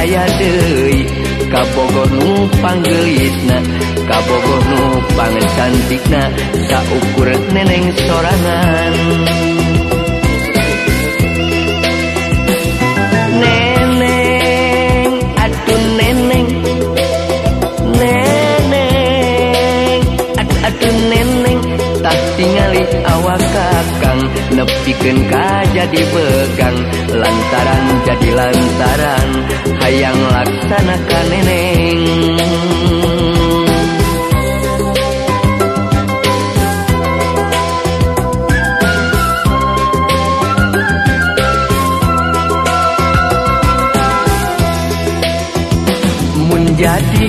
Aya deui kabogoh nu panggeulisna, kabogoh nu pancantikna, saukur neneng sorangan. Neneng, atuh neneng, neneng, atuh neneng, tah tingali awak kakang, nepikeun ka jadi begang, lantaran jadi lantaran, hayang laksanakan neneng. Mun jadi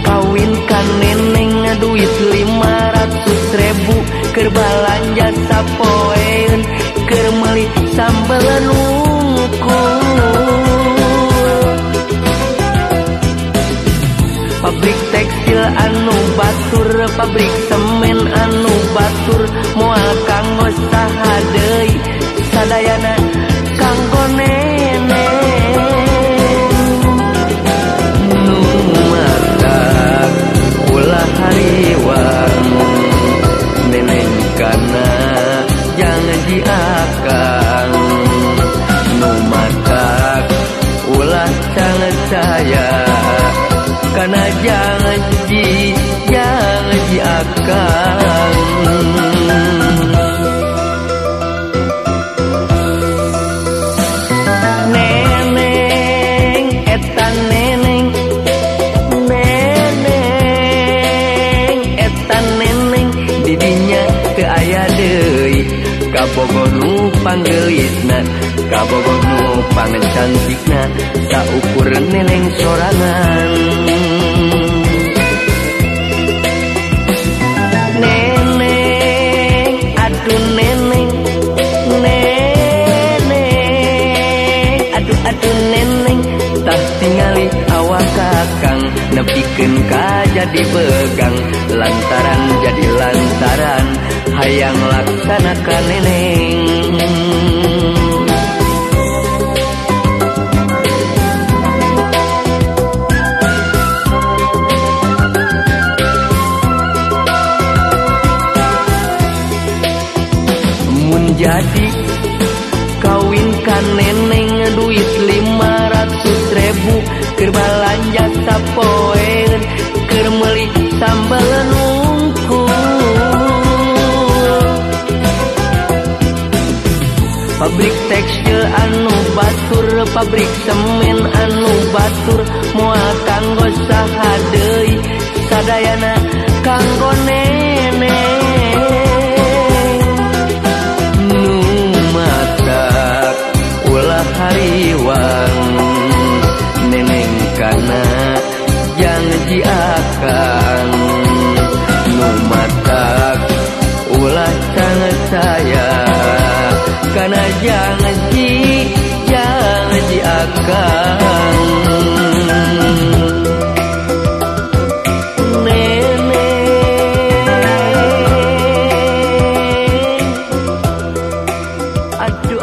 kawinkan neneng duit 500.000 keur balanja sapoeun, keur meuli sambel nungkul. Pabrik tekstil anu batur, pabrik semen anu batur, moal kanggo saha deui, sadayana kanggo neneng. Nu matak ulah hariwang, neneng kana jangan diakang. Nu matak ulah canget saya, kana jangan diakang. Neneng, eta neneng, neneng, eta neneng, didinya teu aya deui kabogoh nu panggeulisna, kabogoh nu pancantikna, saukur neneng sorangan. Neneng, aduh neneng, neneng, aduh neneng, tah tingali awak kakang, nepikeun ka jadi begang, lantaran jadi lantaran, hayang laksanakan neneng. Jadi kawinkan neneng duit 500.000 keur balanja sapoeun, keur meuli sambal nungkul. Pabrik tekstil anu batur, pabrik semen anu batur, moal kanggo saha deui, sadayana kanggo neneng. Ulah hariwang, neneng kana jangan diakang. Nu matak ulah canget saya, kana jangan diakang. Neneng, aduh